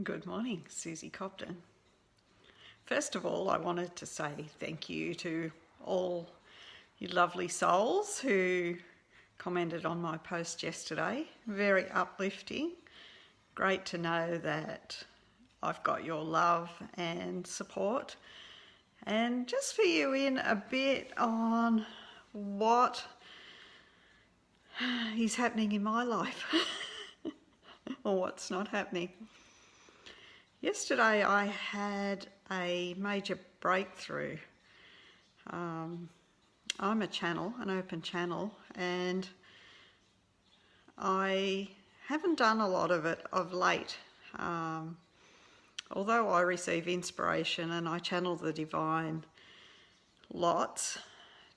Good morning, Susie Cobden. First of all, I wanted to say thank you to all you lovely souls who commented on my post yesterday. Very uplifting. Great to know that I've got your love and support. And just fill you in a bit on what is happening in my life or what's not happening. Yesterday I had a major breakthrough. I'm a channel, an open channel, and I haven't done a lot of it of late. Although I receive inspiration and I channel the divine lots,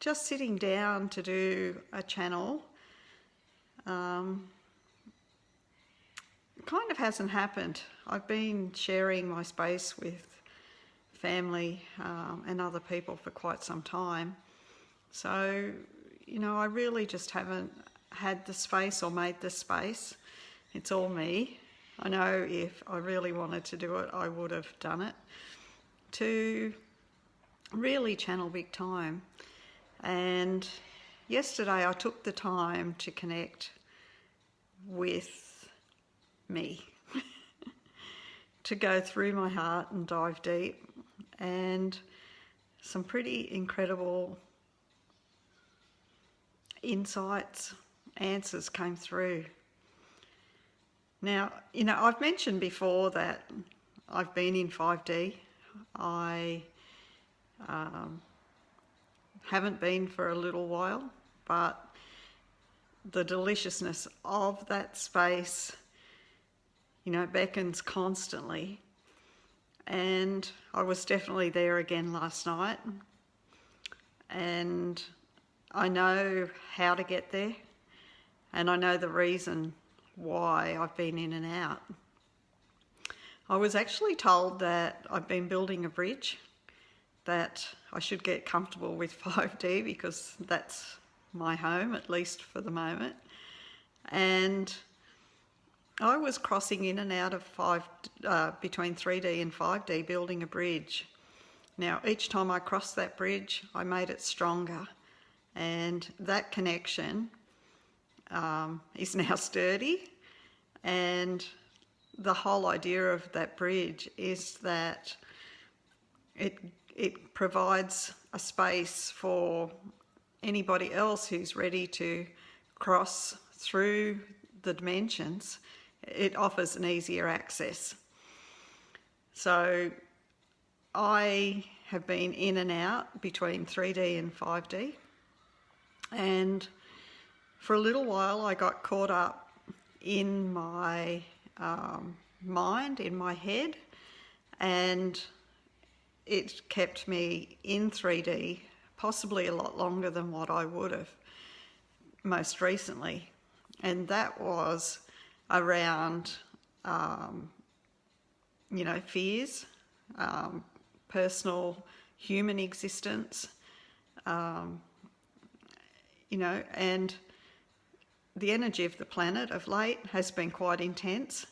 just sitting down to do a channel kind of hasn't happened. I've been sharing my space with family and other people for quite some time. So, I really just haven't had the space or made the space. It's all me. I know if I really wanted to do it, I would have done it to really channel big time. And yesterday I took the time to connect with me, to go through my heart and dive deep, and some pretty incredible insights, answers came through. Now, I've mentioned before that I've been in 5D. I haven't been for a little while, but the deliciousness of that space beckons constantly. And I was definitely there again last night. And I know how to get there. And I know the reason why I've been in and out. I was actually told that I've been building a bridge, that I should get comfortable with 5D because that's my home, at least for the moment. And I was crossing in and out of between 3D and 5D, building a bridge. Now, each time I crossed that bridge, I made it stronger. And that connection is now sturdy. And the whole idea of that bridge is that it provides a space for anybody else who's ready to cross through the dimensions. It offers an easier access. So I have been in and out between 3D and 5D. And for a little while I got caught up in my mind, in my head, and it kept me in 3D possibly a lot longer than what I would have most recently. And that was around, fears, personal human existence, and the energy of the planet of late has been quite intense,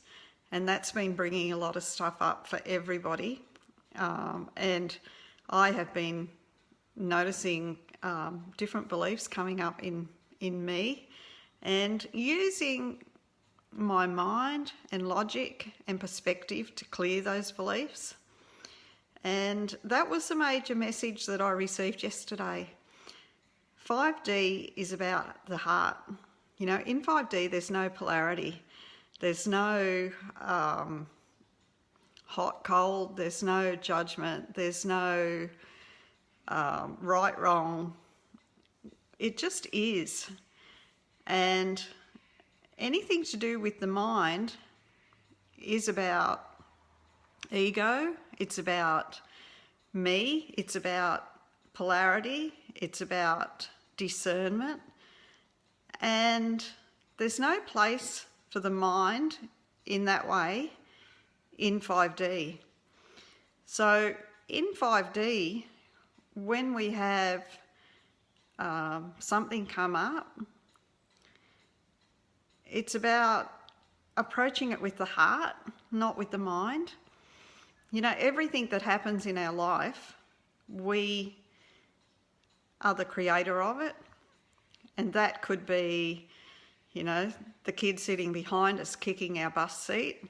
and that's been bringing a lot of stuff up for everybody. And I have been noticing different beliefs coming up in me, and using my mind and logic and perspective to clear those beliefs. And that was the major message that I received yesterday. 5D is about the heart. In 5D there's no polarity. There's no hot, cold. There's no judgment. There's no right, wrong. It just is. And anything to do with the mind is about ego, it's about me, it's about polarity, it's about discernment. And there's no place for the mind in that way in 5D. So in 5D, when we have something come up, it's about approaching it with the heart, not with the mind. You know, everything that happens in our life, we are the creator of it. And that could be, you know, the kid sitting behind us kicking our bus seat.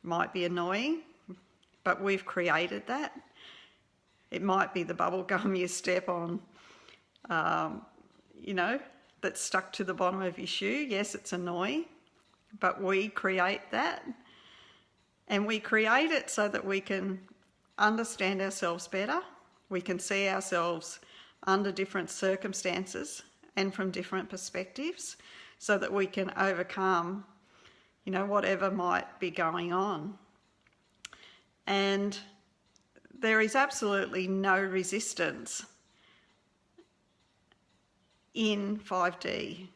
Might be annoying, but we've created that. It might be the bubble gum you step on, you know, that's stuck to the bottom of your shoe. Yes, it's annoying, but we create that. And we create it so that we can understand ourselves better. We can see ourselves under different circumstances and from different perspectives so that we can overcome, you know, whatever might be going on. And there is absolutely no resistance in 5D.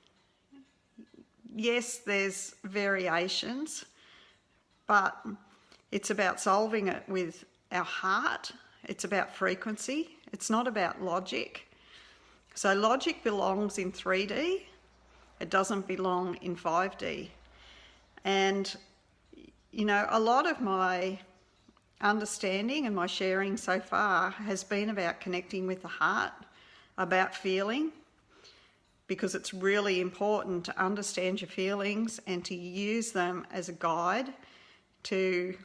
Yes, there's variations, but it's about solving it with our heart. It's about frequency. It's not about logic. So logic belongs in 3D. It doesn't belong in 5D. And, you know, a lot of my understanding and my sharing so far has been about connecting with the heart, about feeling, because it's really important to understand your feelings and to use them as a guide to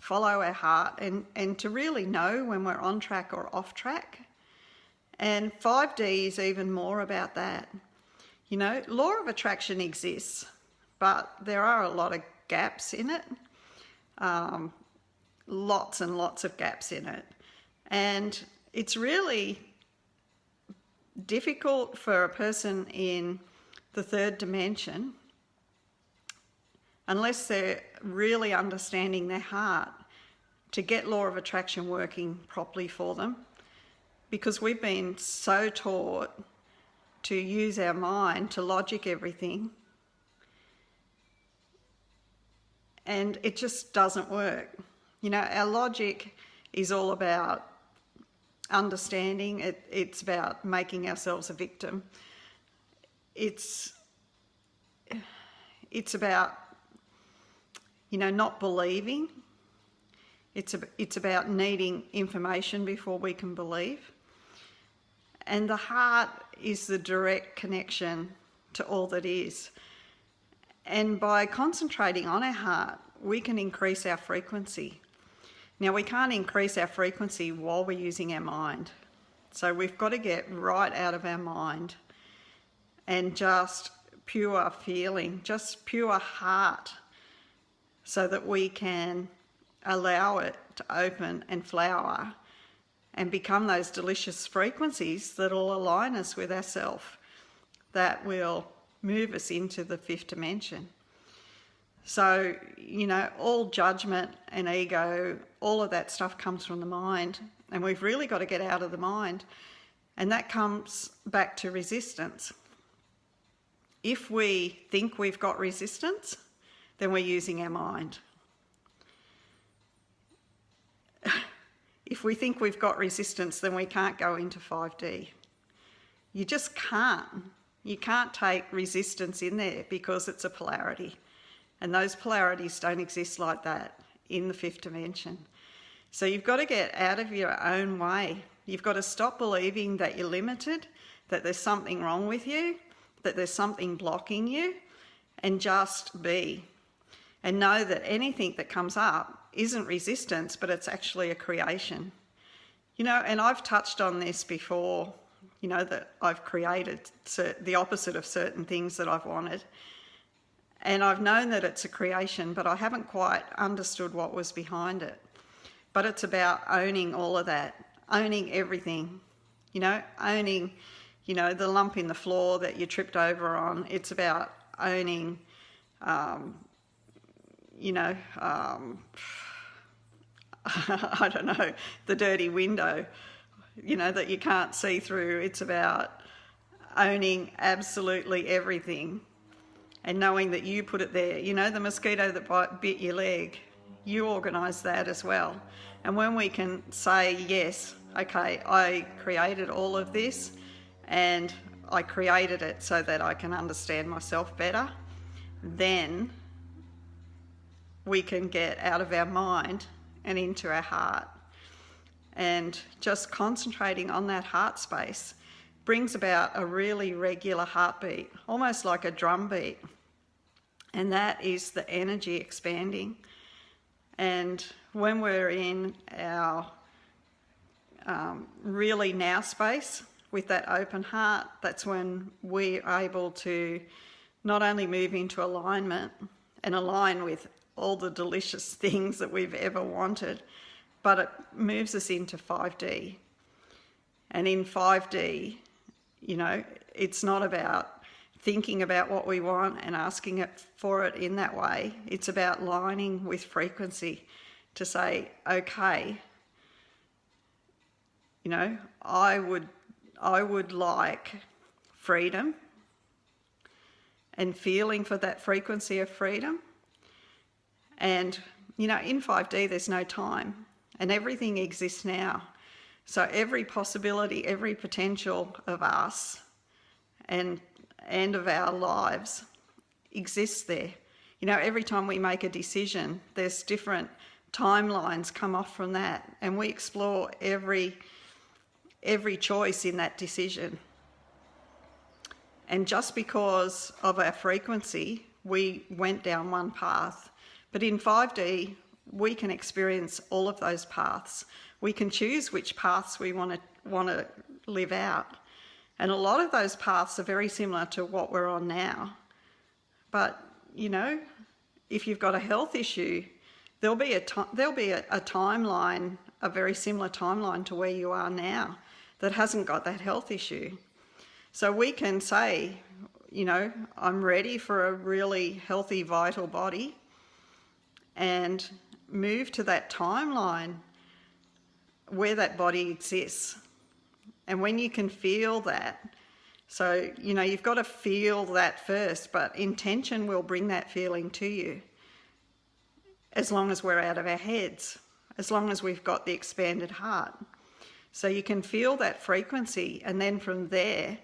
follow our heart and to really know when we're on track or off track. And 5D is even more about that. You know, law of attraction exists, but there are a lot of gaps in it. Lots and lots of gaps in it. And it's really difficult for a person in the third dimension, unless they're really understanding their heart, to get law of attraction working properly for them, because we've been so taught to use our mind to logic everything, and it just doesn't work. You know, our logic is all about understanding. It's about making ourselves a victim. It's about, you know, not believing. It's about needing information before we can believe. And the heart is the direct connection to all that is. And by concentrating on our heart, we can increase our frequency. Now, we can't increase our frequency while we're using our mind. So we've got to get right out of our mind and just pure feeling, just pure heart, so that we can allow it to open and flower and become those delicious frequencies that will align us with ourself, that will move us into the fifth dimension. So, you know, all judgment and ego, all of that stuff comes from the mind, and we've really got to get out of the mind. And that comes back to resistance. If we think we've got resistance, then we're using our mind. If we think we've got resistance, then we can't go into 5D. You just can't. You can't take resistance in there because it's a polarity. And those polarities don't exist like that in the fifth dimension. So you've got to get out of your own way. You've got to stop believing that you're limited, that there's something wrong with you, that there's something blocking you, and just be. And know that anything that comes up isn't resistance, but it's actually a creation. You know, and I've touched on this before, you know, that I've created the opposite of certain things that I've wanted. And I've known that it's a creation, but I haven't quite understood what was behind it. But it's about owning all of that, owning everything, you know, owning, you know, the lump in the floor that you tripped over on. It's about owning, you know, I don't know, the dirty window, you know, that you can't see through. It's about owning absolutely everything and knowing that you put it there. You know, the mosquito that bit your leg, you organised that as well. And when we can say, yes, okay, I created all of this and I created it so that I can understand myself better, then we can get out of our mind and into our heart. And just concentrating on that heart space brings about a really regular heartbeat, almost like a drum beat. And that is the energy expanding. And when we're in our really now space with that open heart, that's when we're able to not only move into alignment and align with all the delicious things that we've ever wanted, but it moves us into 5D. And in 5D, you know, it's not about thinking about what we want and asking it for it in that way. It's about lining with frequency to say, okay, you know, I would like freedom, and feeling for that frequency of freedom. And, you know, in 5D, there's no time, and everything exists now. So every possibility, every potential of us and of our lives exists there. You know, every time we make a decision, there's different timelines come off from that, and we explore every choice in that decision. And just because of our frequency, we went down one path. But in 5D, we can experience all of those paths. We can choose which paths we want to live out. And a lot of those paths are very similar to what we're on now. But, you know, if you've got a health issue, there'll be a timeline, a very similar timeline to where you are now, that hasn't got that health issue. So we can say, you know, I'm ready for a really healthy, vital body, and move to that timeline where that body exists. And when you can feel that, so, you know, you've got to feel that first, but intention will bring that feeling to you, as long as we're out of our heads, as long as we've got the expanded heart. So you can feel that frequency, and then from there,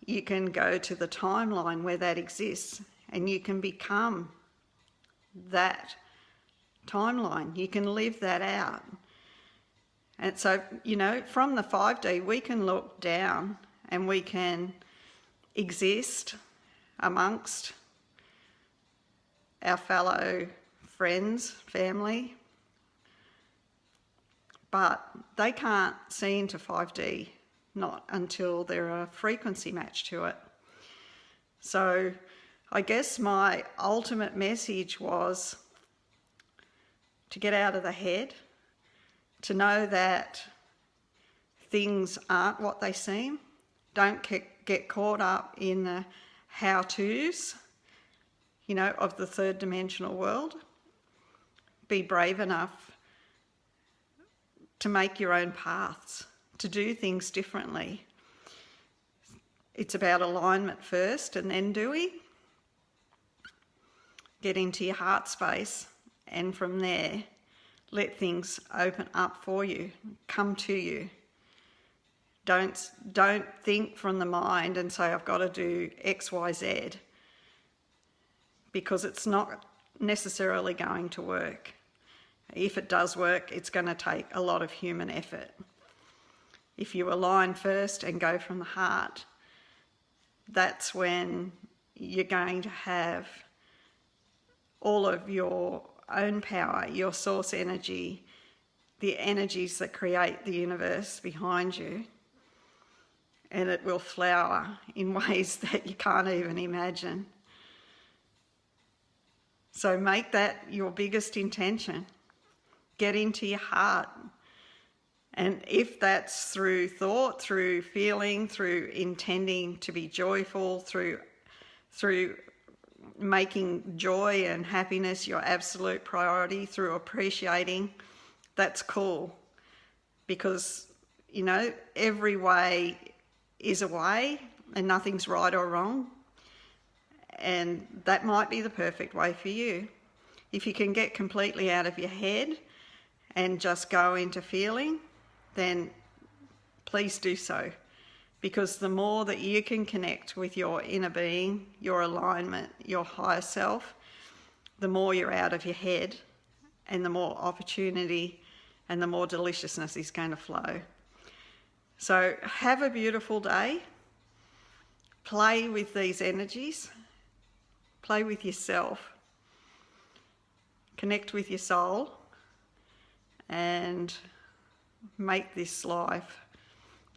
you can go to the timeline where that exists, and you can become that timeline. You can live that out. And so, you know, from the 5D, we can look down and we can exist amongst our fellow friends, family, but they can't see into 5D, not until they're a frequency match to it. So I guess my ultimate message was to get out of the head, to know that things aren't what they seem. Don't get caught up in the how-tos, you know, of the third dimensional world. Be brave enough to make your own paths, to do things differently. It's about alignment first, and then doing. Get into your heart space, and from there, let things open up for you, come to you. Don't think from the mind and say, I've got to do X, Y, Z, because it's not necessarily going to work. If it does work, it's going to take a lot of human effort. If you align first and go from the heart, that's when you're going to have all of your own power, your source energy, the energies that create the universe behind you, and it will flower in ways that you can't even imagine. So make that your biggest intention. Get into your heart. And if that's through thought, through feeling, through intending to be joyful, through making joy and happiness your absolute priority, through appreciating, that's cool. Because, you know, every way is a way, and nothing's right or wrong. And that might be the perfect way for you. If you can get completely out of your head and just go into feeling, then please do so. Because the more that you can connect with your inner being, your alignment, your higher self, the more you're out of your head, and the more opportunity and the more deliciousness is going to flow. So have a beautiful day. Play with these energies. Play with yourself. Connect with your soul and make this life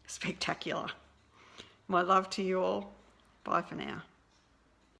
spectacular. My love to you all. Bye for now.